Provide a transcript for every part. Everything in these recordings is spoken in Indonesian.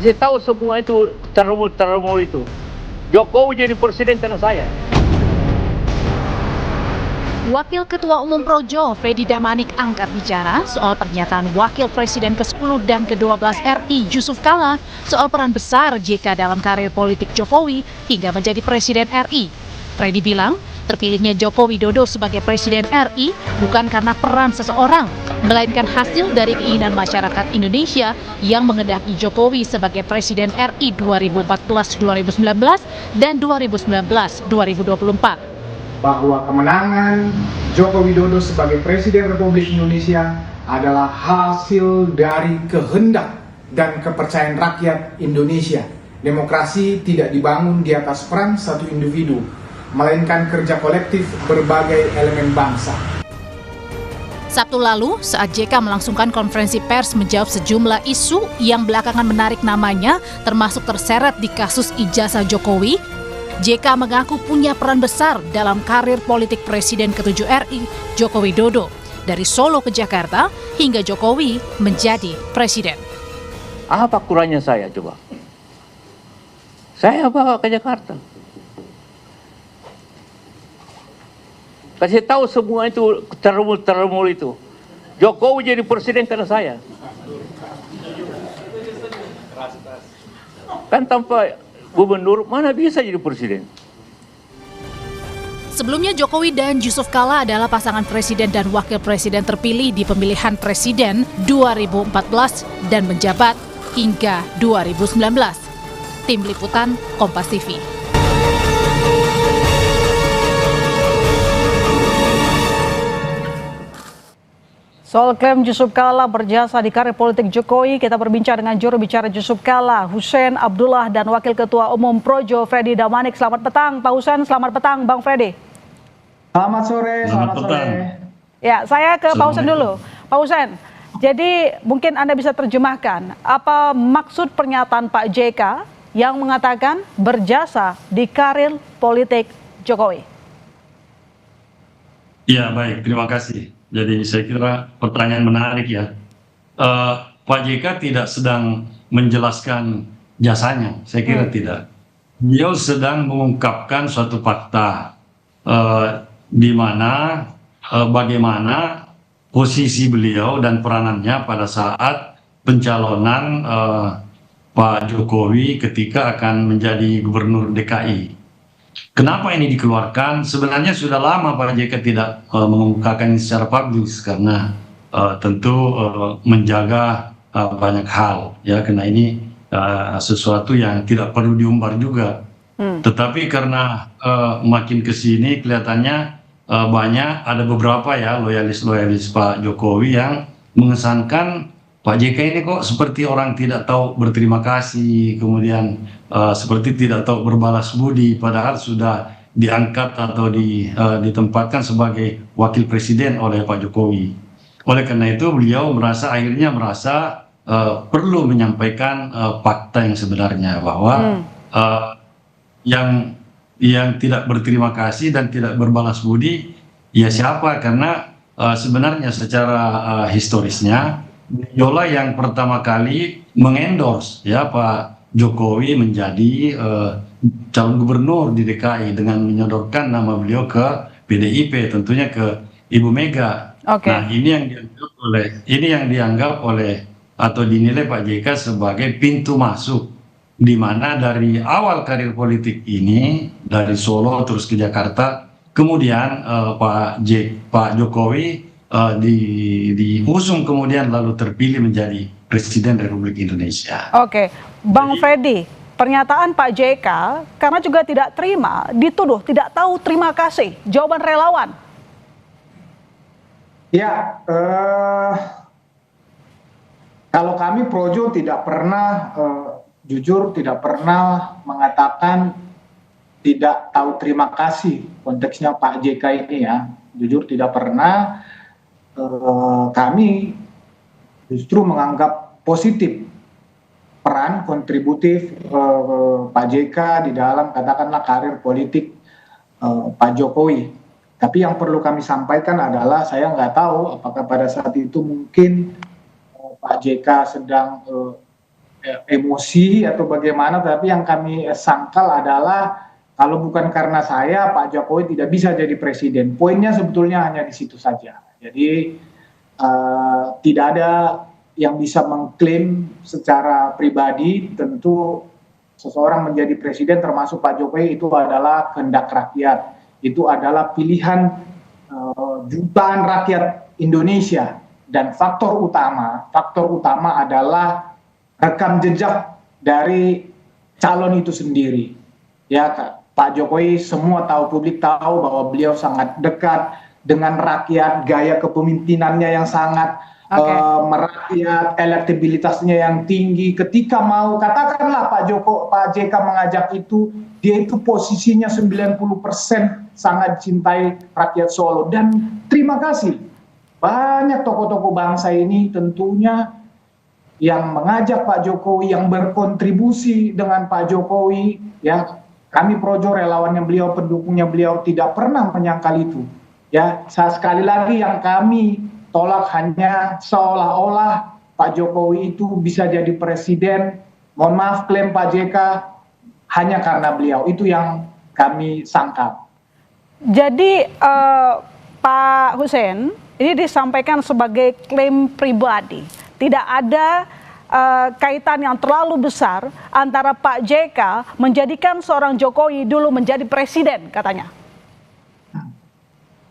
Saya tahu semua itu terumur itu. Jokowi jadi presiden karena saya. Wakil Ketua Umum Projo, Freddy Damanik, angkat bicara soal pernyataan Wakil Presiden ke-10 dan ke-12 RI, Yusuf Kala, soal peran besar JK dalam karir politik Jokowi hingga menjadi Presiden RI. Freddy bilang, terpilihnya Joko Widodo sebagai Presiden RI bukan karena peran seseorang, melainkan hasil dari keinginan masyarakat Indonesia yang menghendaki Jokowi sebagai Presiden RI 2014-2019 dan 2019-2024. Bahwa kemenangan Joko Widodo sebagai Presiden Republik Indonesia adalah hasil dari kehendak dan kepercayaan rakyat Indonesia. Demokrasi tidak dibangun di atas peran satu individu, melainkan kerja kolektif berbagai elemen bangsa. Sabtu lalu, saat JK melangsungkan konferensi pers menjawab sejumlah isu yang belakangan menarik namanya, termasuk terseret di kasus ijazah Jokowi, JK mengaku punya peran besar dalam karir politik Presiden ke-7 RI, Joko Widodo, dari Solo ke Jakarta hingga Jokowi menjadi presiden. Apa kurangnya saya coba? Saya bawa ke Jakarta. Kasih tahu semua itu terumur itu. Jokowi jadi presiden karena saya. Kan tanpa gubernur mana bisa jadi presiden? Sebelumnya Jokowi dan Yusuf Kala adalah pasangan presiden dan wakil presiden terpilih di pemilihan presiden 2014 dan menjabat hingga 2019. Tim Liputan Kompas TV. Soal klaim Yusuf Kala berjasa di karir politik Jokowi, kita berbincang dengan juru bicara Yusuf Kala, Hussein Abdullah, dan Wakil Ketua Umum Projo, Freddy Damanik. Selamat petang, Pak Hussein. Selamat petang, Bang Freddy. Selamat sore. Selamat petang. Ya, saya ke Pak Hussein dulu. Pak Hussein, jadi mungkin Anda bisa terjemahkan apa maksud pernyataan Pak JK yang mengatakan berjasa di karir politik Jokowi? Ya, baik. Terima kasih. Jadi saya kira pertanyaan menarik ya. Pak JK tidak sedang menjelaskan jasanya, saya kira tidak. Beliau sedang mengungkapkan suatu fakta di mana bagaimana posisi beliau dan peranannya pada saat pencalonan Pak Jokowi ketika akan menjadi gubernur DKI. Kenapa ini dikeluarkan? Sebenarnya sudah lama Pak JK tidak mengungkapkan secara publik karena tentu menjaga banyak hal ya, karena ini sesuatu yang tidak perlu diumbar juga. Tetapi karena makin kesini kelihatannya banyak ada beberapa ya loyalis Pak Jokowi yang mengesankan Pak JK ini kok seperti orang tidak tahu berterima kasih, kemudian seperti tidak tahu berbalas budi, padahal sudah diangkat atau ditempatkan sebagai wakil presiden oleh Pak Jokowi. Oleh karena itu beliau akhirnya merasa perlu menyampaikan fakta yang sebenarnya bahwa yang tidak berterima kasih dan tidak berbalas budi ya siapa, karena sebenarnya secara historisnya beliaulah yang pertama kali mengendorse ya Pak Jokowi menjadi calon gubernur di DKI dengan menyodorkan nama beliau ke PDIP, tentunya ke Ibu Mega. Nah, ini yang dianggap oleh atau dinilai Pak JK sebagai pintu masuk, di mana dari awal karir politik ini dari Solo terus ke Jakarta, kemudian Pak Jokowi diusung kemudian lalu terpilih menjadi Presiden Republik Indonesia. Oke, Bang Freddy, pernyataan Pak JK karena juga tidak terima, dituduh tidak tahu terima kasih, jawaban relawan. Ya, kalau kami Projo tidak pernah jujur tidak pernah mengatakan tidak tahu terima kasih konteksnya Pak JK ini ya, jujur tidak pernah. Kami justru menganggap positif peran kontributif Pak JK di dalam katakanlah karir politik Pak Jokowi. Tapi yang perlu kami sampaikan adalah saya nggak tahu apakah pada saat itu mungkin Pak JK sedang emosi atau bagaimana, tapi yang kami sangkal adalah kalau bukan karena saya, Pak Jokowi tidak bisa jadi presiden. Poinnya sebetulnya hanya di situ saja. Jadi tidak ada yang bisa mengklaim secara pribadi. Tentu seseorang menjadi presiden termasuk Pak Jokowi itu adalah kehendak rakyat. Itu adalah pilihan jutaan rakyat Indonesia. Dan faktor utama adalah rekam jejak dari calon itu sendiri. Ya, Pak Jokowi semua tahu, publik tahu bahwa beliau sangat dekat dengan rakyat, gaya kepemimpinannya yang sangat merakyat, elektabilitasnya yang tinggi. Ketika mau, katakanlah Pak JK mengajak itu, dia itu posisinya 90% sangat cintai rakyat Solo. Dan terima kasih, banyak tokoh-tokoh bangsa ini tentunya yang mengajak Pak Jokowi, yang berkontribusi dengan Pak Jokowi, ya. Kami Projo, relawannya beliau, pendukungnya beliau, tidak pernah menyangkal itu. Ya, sekali lagi yang kami tolak hanya seolah-olah Pak Jokowi itu bisa jadi presiden. Mohon maaf, klaim Pak JK hanya karena beliau. Itu yang kami sangkal. Jadi Pak Hussein, ini disampaikan sebagai klaim pribadi. Tidak ada kaitan yang terlalu besar antara Pak JK menjadikan seorang Jokowi dulu menjadi presiden, katanya.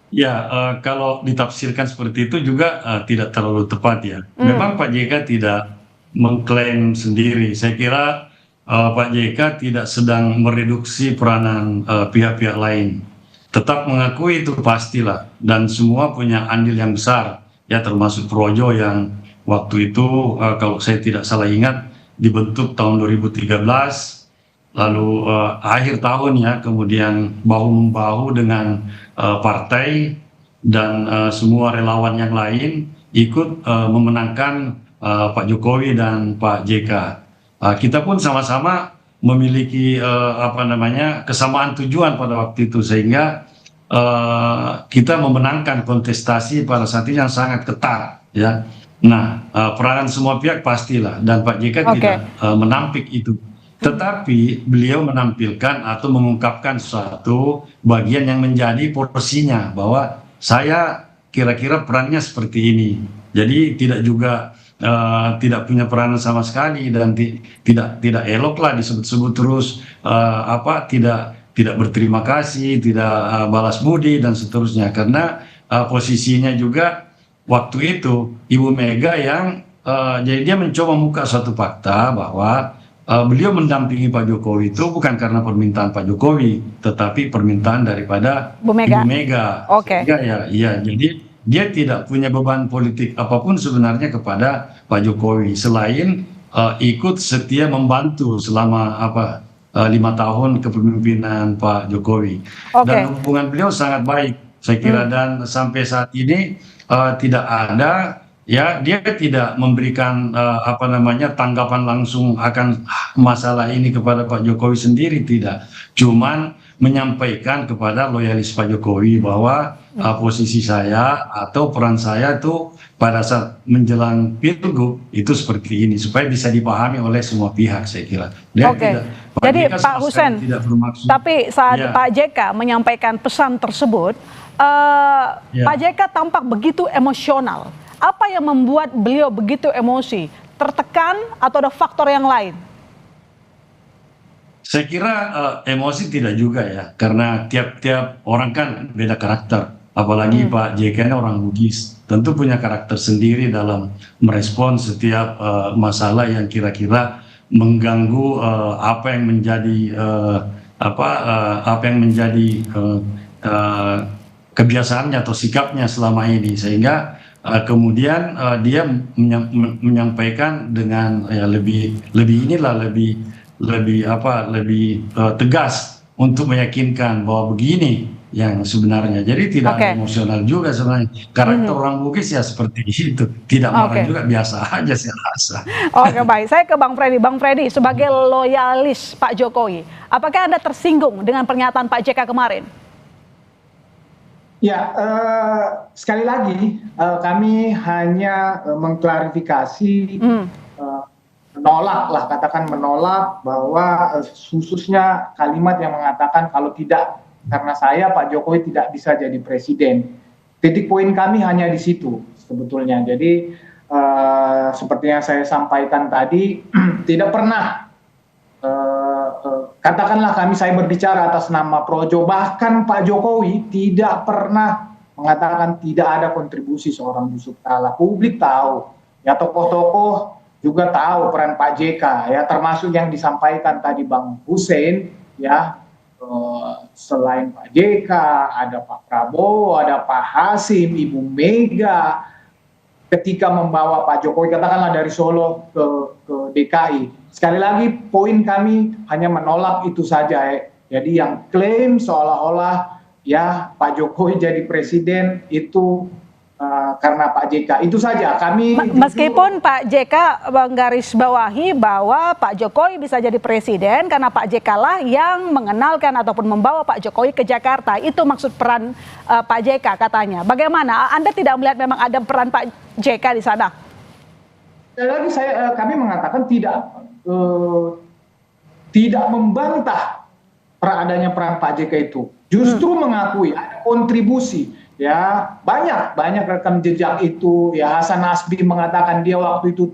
Ya, kalau ditafsirkan seperti itu juga tidak terlalu tepat ya. Memang Pak JK tidak mengklaim sendiri. Saya kira Pak JK tidak sedang mereduksi peranan pihak-pihak lain. Tetap mengakui itu pastilah, dan semua punya andil yang besar, ya termasuk Projo yang waktu itu kalau saya tidak salah ingat dibentuk tahun 2013, lalu akhir tahun ya, kemudian bahu-membahu dengan partai dan semua relawan yang lain ikut memenangkan Pak Jokowi dan Pak JK. Kita pun sama-sama memiliki kesamaan tujuan pada waktu itu, sehingga kita memenangkan kontestasi pada saat itu yang sangat ketat ya. Nah, peranan semua pihak pastilah, dan Pak JK tidak menampik itu. Tetapi beliau menampilkan atau mengungkapkan suatu bagian yang menjadi porsinya, bahwa saya kira-kira perannya seperti ini. Jadi tidak juga tidak punya peranan sama sekali, dan tidak elok lah disebut-sebut terus tidak berterima kasih, tidak balas budi dan seterusnya, karena posisinya juga waktu itu Ibu Mega yang jadi dia mencoba membuka suatu fakta bahwa beliau mendampingi Pak Jokowi itu bukan karena permintaan Pak Jokowi, tetapi permintaan daripada Bu Mega. Ibu Mega. Oke. Ya, jadi dia tidak punya beban politik apapun sebenarnya kepada Pak Jokowi selain ikut setia membantu selama 5 tahun kepemimpinan Pak Jokowi. Dan hubungan beliau sangat baik, saya kira, dan sampai saat ini tidak ada, ya, dia tidak memberikan tanggapan langsung akan masalah ini kepada Pak Jokowi sendiri, tidak. Cuman menyampaikan kepada loyalis Pak Jokowi bahwa posisi saya atau peran saya itu pada saat menjelang Pilgub itu seperti ini, supaya bisa dipahami oleh semua pihak, saya kira. Jadi Pak Hussein, tapi saat Pak JK menyampaikan pesan tersebut, Pak JK tampak begitu emosional. Apa yang membuat beliau begitu emosi? Tertekan atau ada faktor yang lain? Saya kira emosi tidak juga ya, karena tiap-tiap orang kan beda karakter. Apalagi Pak JK ini orang Bugis, tentu punya karakter sendiri dalam merespon setiap masalah yang kira-kira mengganggu apa yang menjadi kebiasaannya atau sikapnya selama ini, sehingga kemudian dia menyampaikan dengan lebih tegas untuk meyakinkan bahwa begini yang sebenarnya. Jadi tidak emosional juga sebenarnya. Karakter orang Bugis ya seperti itu, tidak marah juga, biasa aja saya rasa. Oke, baik. Saya ke Bang Freddy. Bang Freddy, sebagai loyalis Pak Jokowi, apakah Anda tersinggung dengan pernyataan Pak JK kemarin? Ya, sekali lagi kami hanya mengklarifikasi menolak lah, katakan menolak bahwa khususnya kalimat yang mengatakan kalau tidak karena saya Pak Jokowi tidak bisa jadi presiden. Titik poin kami hanya di situ sebetulnya. Jadi seperti yang saya sampaikan tadi, tidak pernah katakanlah saya berbicara atas nama Projo, bahkan Pak Jokowi tidak pernah mengatakan tidak ada kontribusi seorang Yusuf Kalla. Publik tahu, ya tokoh-tokoh juga tahu peran Pak JK, ya termasuk yang disampaikan tadi Bang Hussein, ya selain Pak JK ada Pak Prabowo, ada Pak Hasim, Ibu Mega, ketika membawa Pak Jokowi katakanlah dari Solo ke DKI. Sekali lagi poin kami hanya menolak itu saja. Jadi yang klaim seolah-olah ya Pak Jokowi jadi presiden itu karena Pak JK, itu saja. Kami meskipun Pak JK menggaris bawahi bahwa Pak Jokowi bisa jadi presiden karena Pak JK lah yang mengenalkan ataupun membawa Pak Jokowi ke Jakarta. Itu maksud peran Pak JK katanya. Bagaimana? Anda tidak melihat memang ada peran Pak JK di sana? Sekali lagi kami mengatakan tidak membantah adanya peran Pak JK itu. Justru mengakui ada kontribusi. Ya banyak rekam jejak itu, ya Hasan Nasbi mengatakan dia waktu itu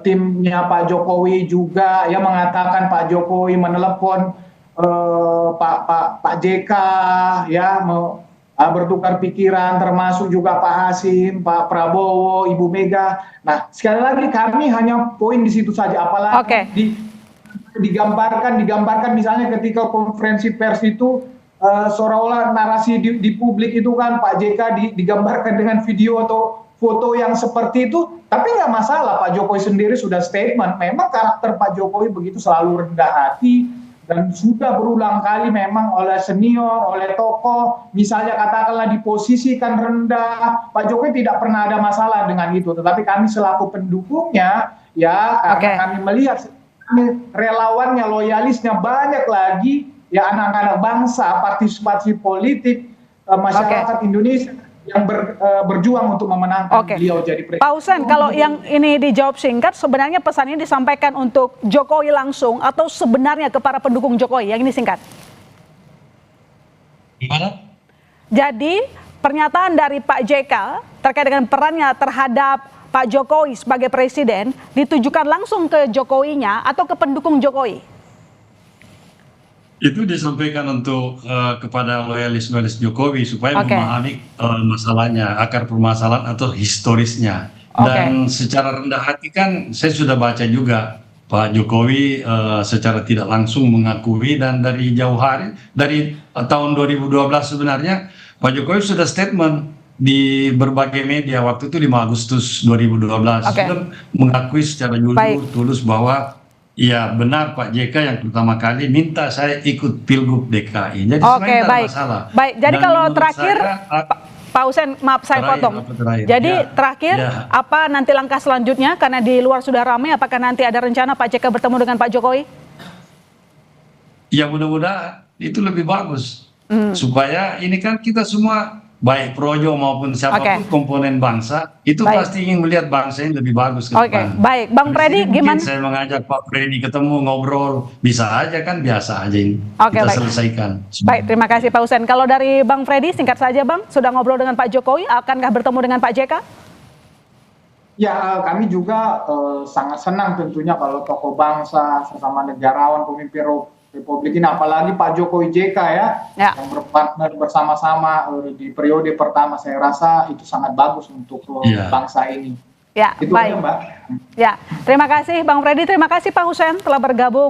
timnya Pak Jokowi juga ya mengatakan Pak Jokowi menelepon Pak JK ya bertukar pikiran, termasuk juga Pak Hasim, Pak Prabowo, Ibu Mega. Nah sekali lagi kami hanya poin di situ saja, apalagi digambarkan misalnya ketika konferensi pers itu seolah-olah narasi di publik itu kan Pak JK digambarkan dengan video atau foto yang seperti itu, tapi nggak masalah. Pak Jokowi sendiri sudah statement, memang karakter Pak Jokowi begitu selalu rendah hati dan sudah berulang kali memang oleh senior, oleh tokoh, misalnya katakanlah diposisikan rendah, Pak Jokowi tidak pernah ada masalah dengan itu. Tetapi kami selaku pendukungnya, ya karena kami melihat relawannya, loyalisnya banyak lagi. Ya anak-anak bangsa, partisipasi politik masyarakat Indonesia yang berjuang untuk memenangkan beliau jadi presiden. Pak Hussein, kalau yang ini dijawab singkat, sebenarnya pesan ini disampaikan untuk Jokowi langsung atau sebenarnya ke para pendukung Jokowi? Yang ini singkat. Gimana? Jadi pernyataan dari Pak JK terkait dengan perannya terhadap Pak Jokowi sebagai presiden ditujukan langsung ke Jokowinya atau ke pendukung Jokowi? Itu disampaikan untuk kepada loyalis Jokowi supaya memahami masalahnya, akar permasalahan atau historisnya. Dan secara rendah hati kan saya sudah baca juga Pak Jokowi secara tidak langsung mengakui, dan dari jauh hari, dari tahun 2012 sebenarnya Pak Jokowi sudah statement di berbagai media waktu itu 5 Agustus 2012 sudah mengakui secara jujur tulus bahwa iya benar Pak JK yang pertama kali minta saya ikut Pilgub DKI. Jadi sebenarnya tidak ada masalah. Baik, jadi dan kalau terakhir Pak Hussein, maaf saya potong. Jadi terakhir apa nanti langkah selanjutnya, karena di luar sudah ramai, apakah nanti ada rencana Pak JK bertemu dengan Pak Jokowi? Ya mudah-mudahan itu lebih bagus. Supaya ini kan kita semua baik Projo maupun siapapun komponen bangsa itu pasti ingin melihat bangsa ini lebih bagus ke depan. Baik, Bang Freddy gimana? Saya mengajak Pak Freddy ketemu ngobrol, bisa aja kan, biasa aja ini kita selesaikan. Baik, terima kasih Pak Hussein. Kalau dari Bang Freddy singkat saja Bang, sudah ngobrol dengan Pak Jokowi, akankah bertemu dengan Pak JK? Ya kami juga sangat senang tentunya kalau tokoh bangsa sesama negarawan pemimpin Republik ini, apalagi Pak Jokowi JK yang berpartner bersama-sama di periode pertama, saya rasa itu sangat bagus untuk bangsa ini. Ya, itu baik. aja, Mbak. Ya, terima kasih Bang Freddy, terima kasih Pak Hussein telah bergabung